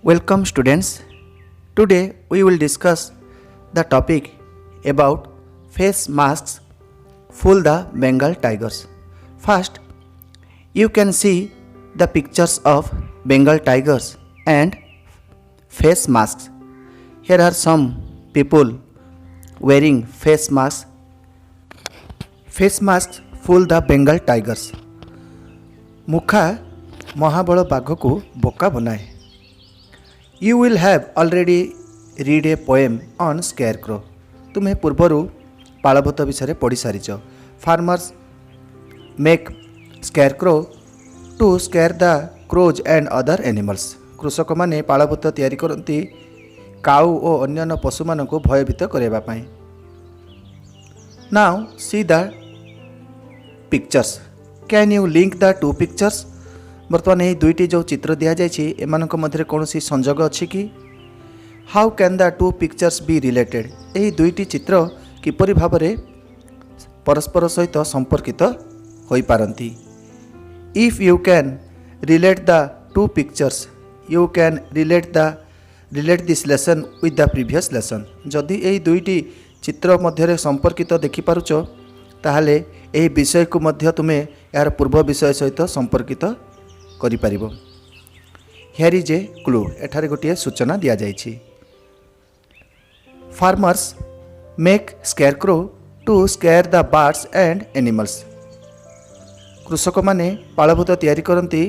Welcome students. Today we will discuss the topic about face masks fool the Bengal tigers. First, you can see the pictures of Bengal tigers and face masks. Here are some people wearing face masks. Face masks fool the Bengal tigers. ମୁଖା ମହାବଳ ବାଘକୁ ବୋକା ବନାଏ. You will have already read a poem on scarecrow. ତୁମେ ପୂର୍ବରୁ ପାଳଭୂତ ବିଷୟରେ ପଢ଼ି ସାରିଛ. Farmers make scarecrow to scare the crows and other animals. କୃଷକମାନେ ପାଳଭୂତ ତିଆରି କରନ୍ତି କାଉ ଓ ଅନ୍ୟାନ୍ୟ ପଶୁମାନଙ୍କୁ ଭୟଭୀତ କରାଇବା ପାଇଁ. Now see the pictures. Can you link the two pictures? ବର୍ତ୍ତମାନ ଏହି ଦୁଇଟି ଯେଉଁ ଚିତ୍ର ଦିଆଯାଇଛି ଏମାନଙ୍କ ମଧ୍ୟରେ କୌଣସି ସଂଯୋଗ ଅଛି କି? How can the two pictures be related? ଏହି ଦୁଇଟି ଚିତ୍ର କିପରି ଭାବରେ ପରସ୍ପର ସହିତ ସମ୍ପର୍କିତ ହୋଇପାରନ୍ତି? If you can relate the two pictures you can relate this lesson with the previous lesson. ଯଦି ଏହି ଦୁଇଟି ଚିତ୍ର ମଧ୍ୟରେ ସମ୍ପର୍କିତ ଦେଖିପାରୁଛ ତାହେଲେ ଏହି ବିଷୟକୁ ମଧ୍ୟ ତୁମେ ଏହାର ପୂର୍ବ ବିଷୟ ସହିତ ସମ୍ପର୍କିତ କରିପାରିବ. Here is a clue. ଏଠାରେ ଗୋଟିଏ ସୂଚନା ଦିଆଯାଇଛି. Farmers make scarecrow to scare the birds and animals. କୃଷକମାନେ ପାଳଭୂତ ତିଆରି କରନ୍ତି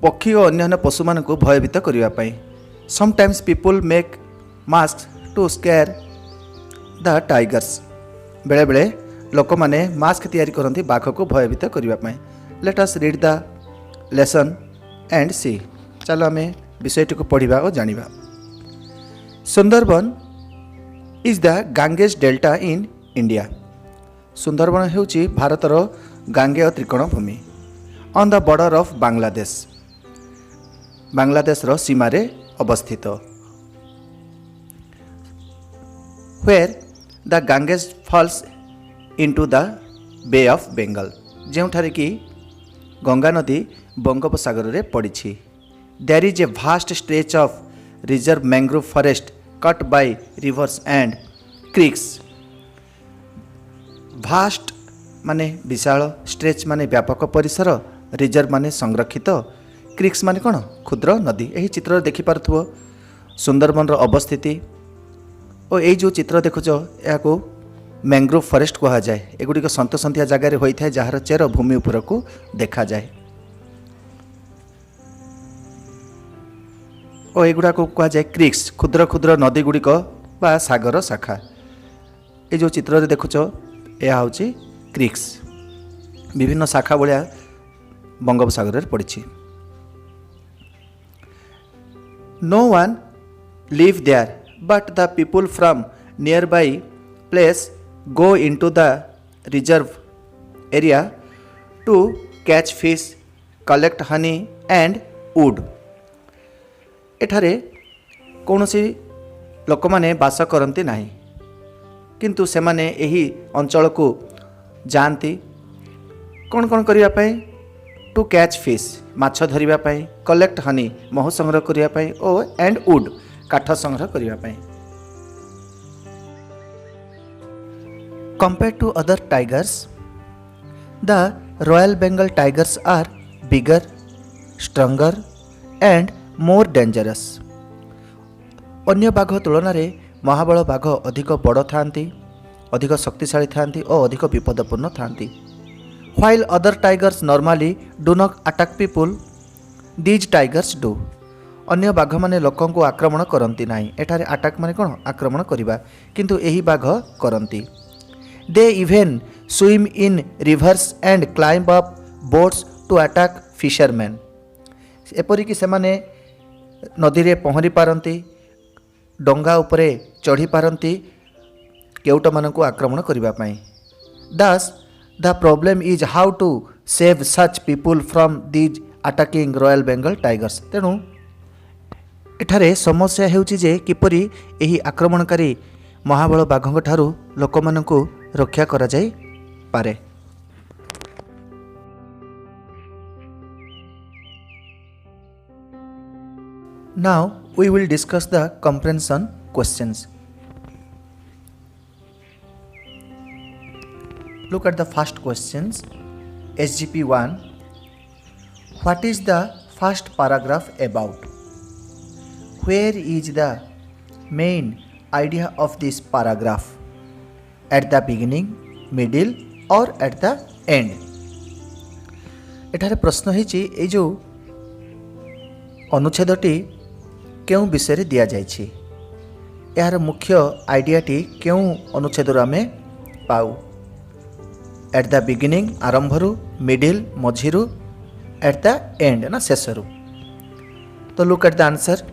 ପକ୍ଷୀ ଓ ଅନ୍ୟାନ୍ୟ ପଶୁମାନଙ୍କୁ ଭୟଭୀତ କରିବା ପାଇଁ. Sometimes people make mask to scare the tigers. ବେଳେବେଳେ ଲୋକମାନେ ମାସ୍କ ତିଆରି କରନ୍ତି ବାଘକୁ ଭୟଭୀତ କରିବା ପାଇଁ. Let us read the lesson and see. ଚାଲ ଆମେ ବିଷୟଟିକୁ ପଢ଼ିବା ଓ ଜାଣିବା. Sundarban is the Ganges delta in India. Sundarban ହେଉଛି ଭାରତର ଗାଙ୍ଗେୟ ତ୍ରିକୋଣ ଭୂମି. On the border of Bangladesh. ବାଂଲାଦେଶର ସୀମାରେ ଅବସ୍ଥିତ. Where the Ganges falls into the bay of Bengal. ଯେଉଁଠାରେ କି ଗଙ୍ଗା ନଦୀ ବଙ୍ଗୋପସାଗରରେ ପଡ଼ିଛି. There is a vast stretch of reserve mangrove forest cut by rivers and creeks. Vast ମାନେ ବିଶାଳ, ଷ୍ଟ୍ରେଚ୍ ମାନେ ବ୍ୟାପକ ପରିସର, ରିଜର୍ଭ ମାନେ ସଂରକ୍ଷିତ, କ୍ରିକ୍ସ ମାନେ କ'ଣ? କ୍ଷୁଦ୍ର ନଦୀ. ଏହି ଚିତ୍ରରେ ଦେଖିପାରୁଥିବ ସୁନ୍ଦରବନର ଅବସ୍ଥିତି ଓ ଏଇ ଯେଉଁ ଚିତ୍ର ଦେଖୁଛ ଏହାକୁ ମ୍ୟାଙ୍ଗ୍ରୋଭ୍ ଫରେଷ୍ଟ କୁହାଯାଏ. ଏଗୁଡ଼ିକ ସନ୍ତସନ୍ତିଆ ଜାଗାରେ ହୋଇଥାଏ ଯାହାର ଚେର ଭୂମି ଉପରକୁ ଦେଖାଯାଏ ଓ ଏଗୁଡ଼ାକୁ କୁହାଯାଏ କ୍ରିକ୍ସ, କ୍ଷୁଦ୍ର କ୍ଷୁଦ୍ର ନଦୀ ଗୁଡ଼ିକ ବା ସାଗର ଶାଖା. ଏ ଯେଉଁ ଚିତ୍ରରେ ଦେଖୁଛ ଏହା ହେଉଛି କ୍ରିକ୍ସ. ବିଭିନ୍ନ ଶାଖା ଭଳିଆ ବଙ୍ଗୋପସାଗରରେ ପଡ଼ିଛି. No one live there but the people from nearby place go into the reserve area to catch fish, collect honey and wood. ଏଠାରେ କୌଣସି ଲୋକମାନେ ବାସ କରନ୍ତି ନାହିଁ କିନ୍ତୁ ସେମାନେ ଏହି ଅଞ୍ଚଳକୁ ଯାଆନ୍ତି କ'ଣ କ'ଣ କରିବା ପାଇଁ? ଟୁ କ୍ୟାଚ୍ ଫିଶ୍, ମାଛ ଧରିବା ପାଇଁ, କଲେକ୍ଟ ହନି, ମହୁ ସଂଗ୍ରହ କରିବା ପାଇଁ ଓ ଆଣ୍ଡ ଉଡ୍, କାଠ ସଂଗ୍ରହ କରିବା ପାଇଁ. Compared to other tigers, the Royal Bengal tigers are bigger, stronger and more dangerous. ଅନ୍ୟ ବାଘ ତୁଳନାରେ ମହାବଳ ବାଘ ଅଧିକ ବଡ଼ ଥାଆନ୍ତି, ଅଧିକ ଶକ୍ତିଶାଳୀ ଥାଆନ୍ତି ଓ ଅଧିକ ବିପଦପୂର୍ଣ୍ଣ ଥାଆନ୍ତି. While other tigers normally do not attack people, these tigers do. ଅନ୍ୟ ବାଘମାନେ ଲୋକଙ୍କୁ ଆକ୍ରମଣ କରନ୍ତି ନାହିଁ. ଏଠାରେ ଆଟାକ୍ ମାନେ କ'ଣ? ଆକ୍ରମଣ କରିବା. କିନ୍ତୁ ଏହି ବାଘ କରନ୍ତି. They even swim in rivers and climb up boats to attack fishermen. ଏପରିକି ସେମାନେ ନଦୀରେ ପହଁରି ପାରନ୍ତି, ଡଙ୍ଗା ଉପରେ ଚଢ଼ି ପାରନ୍ତି କେଉଟମାନଙ୍କୁ ଆକ୍ରମଣ କରିବା ପାଇଁ. Thus, the problem is how to save such people from these attacking Royal Bengal tigers. ତେଣୁ ଏଠାରେ ସମସ୍ୟା ହେଉଛି ଯେ କିପରି ଏହି ଆକ୍ରମଣକାରୀ ମହାବଳ ବାଘଙ୍କ ଠାରୁ ଲୋକମାନଙ୍କୁ ରକ୍ଷା କରାଯାଇପାରେ. Now we will discuss the comprehension questions. Look at the first questions. SGP 1. What is the first paragraph about? Where is the main idea of this paragraph? At the beginning, middle or at the end? एठारे प्रश्न होइछि ए जो अनुच्छेदटी केउ विषय दिया जाइछि, यार मुख्य आइडियाटी केउ अनुच्छेदर आमे पाऊ? एट द बिगिनिंग आरंभरू, मिडिल मझिरू, एट द एंड ना शेषरू. तो look at the answer.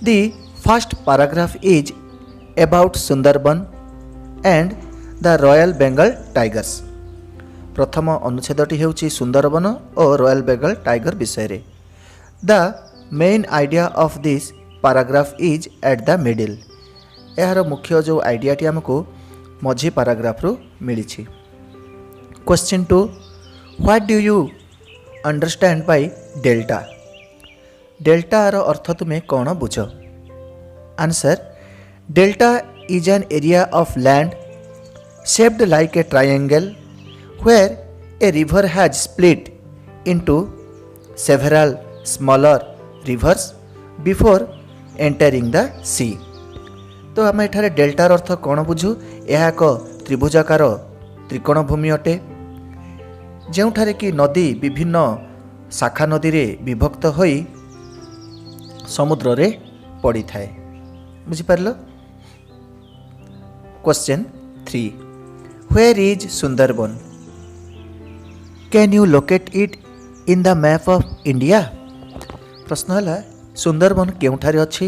The first paragraph is about Sundarban and the royal Bengal tigers. प्रथम अनुच्छेदटी हेउछि सुंदरबन और रॉयल बेंगल टाइगर विषय रे. The main idea of this paragraph is at the middle. यार मुख्य जो आइडियाटी हमको मझी पैराग्राफ रु मिली. Question 2. What do you understand by delta? Delta रो अर्थ तुम्हें कौन बुझ? Answer. Delta is an area of land shaped like a triangle where a river has split into several smaller rivers before entering the sea. तो आम एठारे डेल्टार अर्थ कौन बुझु? यह एक त्रिभुजाकार त्रिकोण भूमि अटे जोठारे कि नदी विभिन्न शाखा नदी रे विभक्त होई समुद्र रे पड़ी थाए. बुझिपारल? Question 3. Where is Sundarban? Can you locate it in the map of India? प्रश्न है सुंदरबन केउठारे अछि?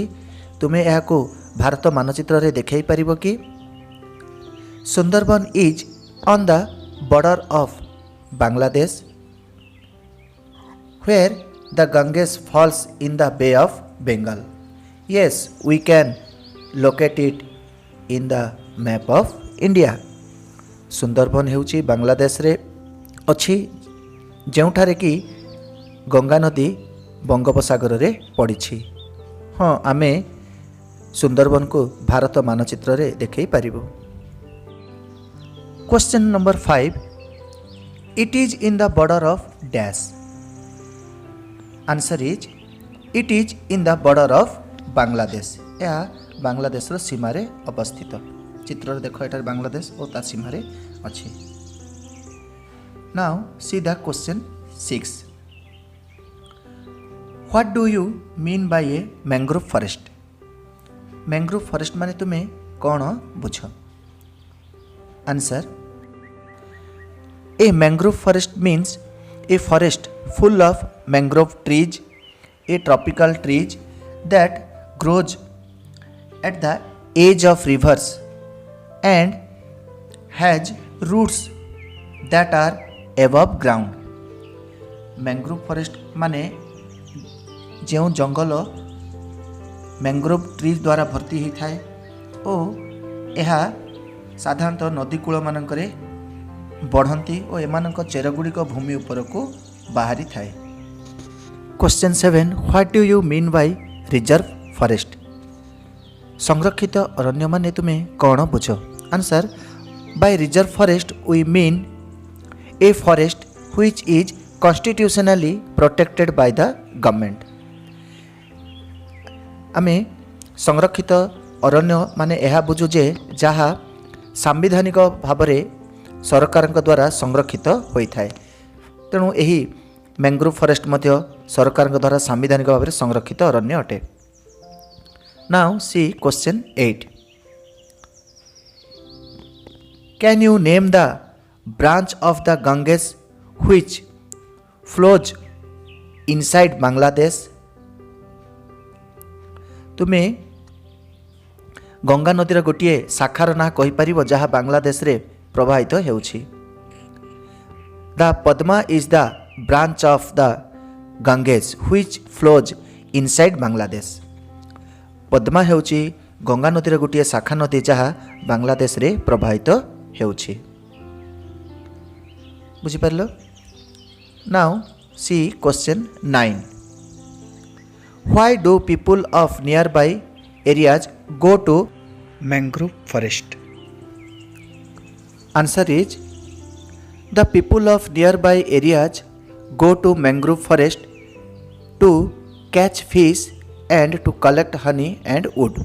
तुमे याको भारत मानचित्र रे देखै परिबो कि? Sundarban is on the border of Bangladesh where the Ganges falls in the Bay of Bengal. Yes, we can locate it in the map of India. Sundarban हेउछि बांग्लादेश रे अछि जोठारे कि गंगा नदी बंगोपसागर रे पड़ी. हाँ, आमे सुंदरबन को भारत मानचित्र रे देखै पारिबो. Question number 5. It is in the border of dash. Answer is it is in the border of Bangladesh. या बांग्लादेश रो सीमा रे अवस्थित. चित्र रे देखो एटार बांग्लादेश और ता सीमा रे अछि. Now see the question 6. What do you mean by a mangrove forest? Mangrove forest माने तुम्हें कौन बुझ? Answer. A mangrove forest means a forest full of mangrove trees, a tropical trees that grows at the edge of rivers and has roots that are above ground. Mangrove forest माने जो जंगल mangrove trees द्वारा भर्ती होता है और यह साधारणतः नदी कूल मानकरे बढ़ती और एमानक चेरगुड़िक भूमि उपर को बाहरी थाए. Question 7. What do you mean by reserve forest? संरक्षित अरण्य माने तुम्हें कौन बुझ? Answer. By reserve forest we mean a forest which is constitutionally protected by the government. आमे संरक्षित अरण्य माने यह बुझु जे जहाँ सांविधानिक भाव में सरकार द्वारा संरक्षित होता है. तेणु यही मैंग्रोव फॉरेस्ट मध्य सरकार द्वारा सांविधानिक भाव में संरक्षित अरण्य अटे. Now see question 8. Can you name the branch of the Ganges which flows inside Bangladesh? तुम्हें गंगा नदीर गोटे शाखार ना कहि परिबो जहाँ बांग्लादेश रे प्रवाहित हेउछि? The Padma is the branch of the Ganges which flows inside Bangladesh. Padma हेउछि गंगा नदीर गोटे शाखा नदी जहाँ बांग्लादेश रे प्रवाहित हेउछि. बुझिपारलो? Now see question 9. Why do people of nearby areas go to mangrove forest? Answer is, the people of nearby areas go to mangrove forest to catch fish and to collect honey and wood.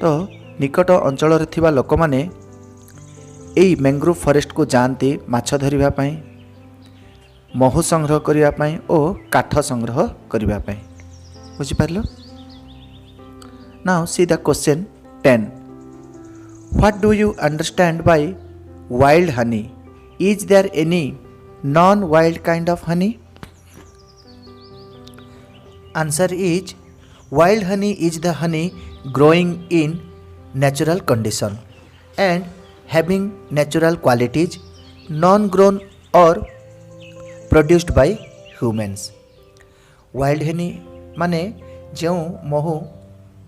तो निकट अंचल थिबा लोक माने एई mangrove forest को जाती माछ धरिबा पई, महू संग्रह करिबा पई ओ काठ संग्रह करिबा पई। बुझि पारलो? Now see the question 10. What do you understand by wild honey? Is there any non-wild kind of honey? Answer is, wild honey is the honey growing in natural condition and having natural qualities, non-grown or produced by humans. Wild honey माने जो महू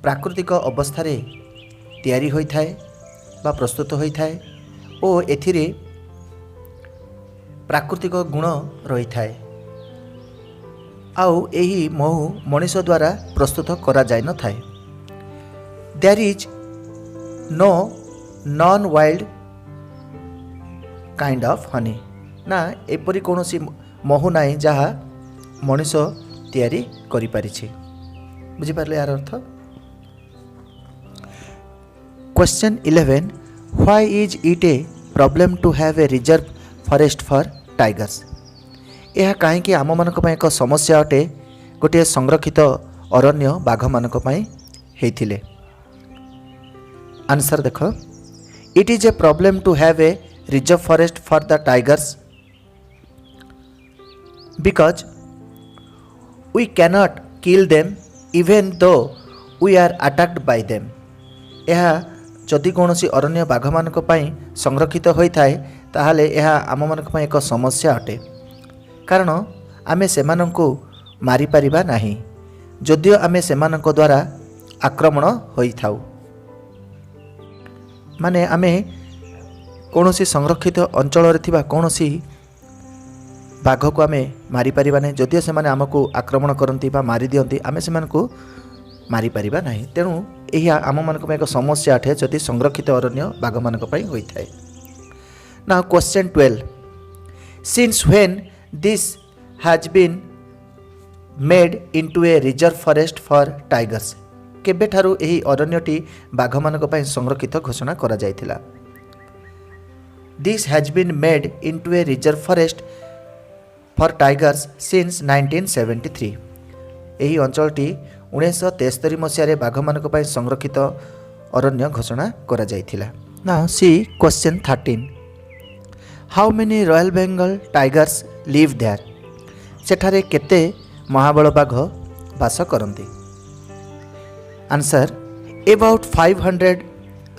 प्राकृतिक अवस्था तैयारी होइथाय बा प्रस्तुत होइथाय ओ एथिरे प्राकृतिक गुण रही थाए आउ एही महू मनुष्य द्वारा प्रस्तुत करा जाय न थाए। There is no non wild kind of honey ना एपरी कोनोसी महू नाई जहा मनुष्य तैयारी करि पारिछि। बुझि पारले यार अर्थ? Question 11. Why is it a problem to have a reserve forest for tigers? यह कहीं आम मानक एक समस्या अटे गोटे संरक्षित अरण्य बाघ मानक होइथिले? आंसर देख, it is a problem to have a reserve forest for the tigers because we cannot kill them even though we are attacked by them. यह जदि कौनसी अरण्य बाघ मानक संरक्षित होता है ताहले यह आम मानक एक समस्या अटे कारण आमे सेमानंकु मारी परिबा नाही जदियो आमे सेमानंक द्वारा आक्रमण होई थाउ। माने आमे कौनसी संरक्षित अंचल रे थिबा कौनसी बाघ को आमे मारी परिबा नाही जदियो सेमाने आमको आक्रमण करंती बा मारी दियंती आमे सेमानंकु मारी परिबा नाही। तेणु यही आम मानक एक समस्या अटे जदि संरक्षित अरण्य बाघ मानक होता है। Now question 12. Since when this has been made into a reserve forest for tigers? केबे ठारू एही अरण्यटी बाघ मानक संरक्षित घोषणा करा जायथिला? This has been made into a reserve forest for tigers since 1973. यही अंचलटी 1973 मसीह बाघ मानक संरक्षित अरण्य घोषणा करा जायथिला। Now see question 13. How many royal Bengal tigers live there? सेठारे केते महाबल बाघ वास करंती? Answer, about 500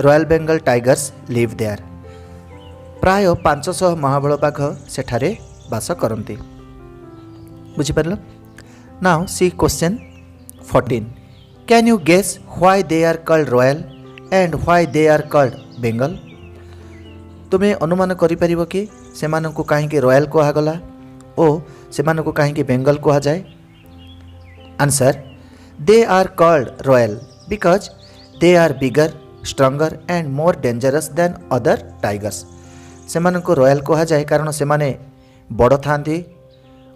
royal Bengal tigers live there. प्राय 500 महाबल बाघ सेठारे वास करंती। बुझि पारलो? Now see question 14. Can you guess why they are called royal and why they are called Bengal? तुम्हें अनुमान करि परिबो कि सेमानंकु काहेकि रॉयल कहगला ओ सेमानंकु काहेकि बेंगल कहा जाए? Answer, they are called royal because they are bigger stronger and more dangerous than other tigers. सेमानंकु royal कहा जाए कारण सेमाने बड़ थांती,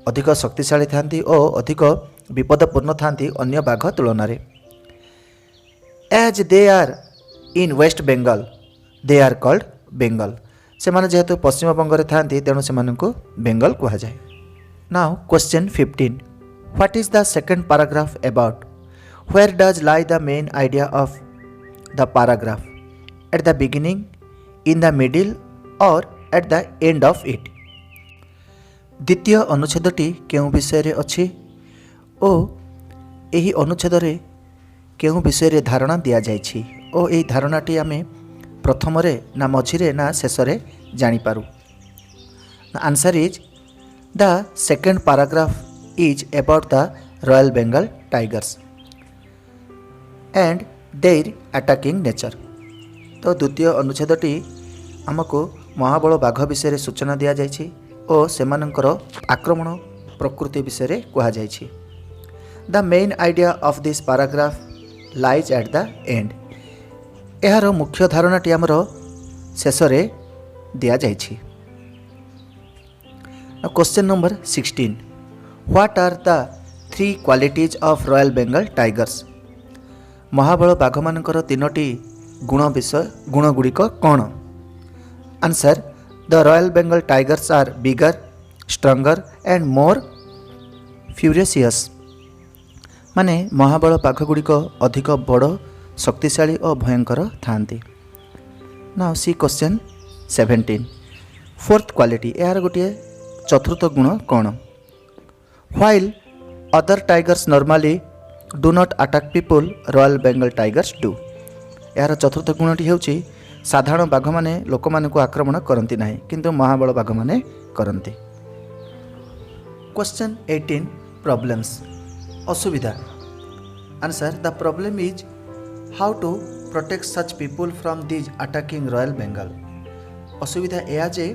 अधिक शक्तिशाली थांती और अधिक विपदपूर्ण थांती अन्य बाघ तुलन में. As they are in west Bengal they are called Bengal. सेमाने जेहेतु पश्चिम बंग थांती तेणु सेमानंकु बेंगल कहा जाए. Now question 15. What is the second paragraph about? Where does lie the main idea of the paragraph? At the beginning, in the middle और at the end of it? द्वितीय अनुच्छेदटी केउं विषय रे अछि ओ एही अनुच्छेद रे केउं विषय रे धारणा दिया जायछि ओ एही धारणाटी आमे प्रथम रे ना मझिरे ना शेष रे जानि पारु? Answer is the second paragraph is about the royal Bengal tigers and their attacking nature. तो द्वितीय अनुच्छेदटी आमको महाबल बाघ विषय रे सूचना दिया जायछि ओ सेमानंकर आक्रमण प्रकृति विषय रे कहा जायछि. The main idea of this paragraph lies at the end. एहार मुख्य धारणाटी आमर शेष रे दिया जाइछि। Question number 16, what are the 3 qualities of royal Bengal tigers? महाबल बाघ मानकर 3टी गुण गुड़िक कौन? Answer, the royal Bengal tigers are bigger, stronger and more furious. माने महाबल बाघ गुड़िक अधिक बड़, शक्तिशाली और भयंकर थांती। Now see question 17, fourth quality, यार गोटे चतुर्थ गुण कौन? While other tigers normally do not attack people, royal Bengal tigers do. यार चतुर्थ गुणटी ହେଉଛି साधारण बाघ माने लोक मानक आक्रमण करती ना, किंतु महाबल बाघ माने करती। क्वेश्चन 18, प्रॉब्लम्स, असुविधा। Answer, the problem is how to protect such people from these attacking royal Bengal. असुविधा एया जे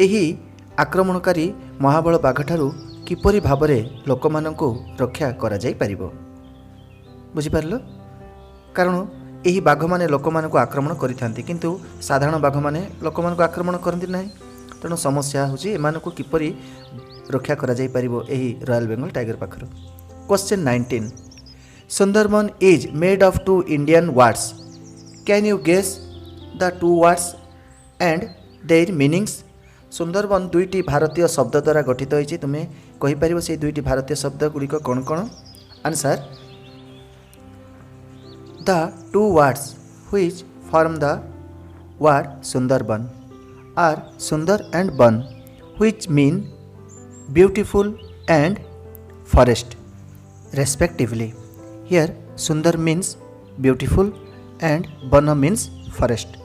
एही आक्रमणकारी महाबल बाघ ठारू किपरि भाबरे लोक मानकु रक्षा करा जाई परिबो। बुझी पारलो? कारण एही बाघ माने लोक मानकु आक्रमण करिथांती, किंतु साधारण बाघ माने लोक मानकु आक्रमण करंती नाही। तेणु समस्या होची एमानकु किपरि रक्षा करा जाई परिबो एही रॉयल बेंगल टाइगर पाखरु। Question 19, Sundarban is made of 2 Indian words, can you guess the 2 words and their meanings? Sundarban 2टी भारतीय शब्द द्वारा गठित होती, तुम्हें कहीपर से 2टी भारतीय शब्द गुड़िक कौन कौन? Answer, the 2 words which form the word Sundarban are Sundar and Ban, which mean beautiful and forest respectively. Here Sundar means beautiful and Ban means forest.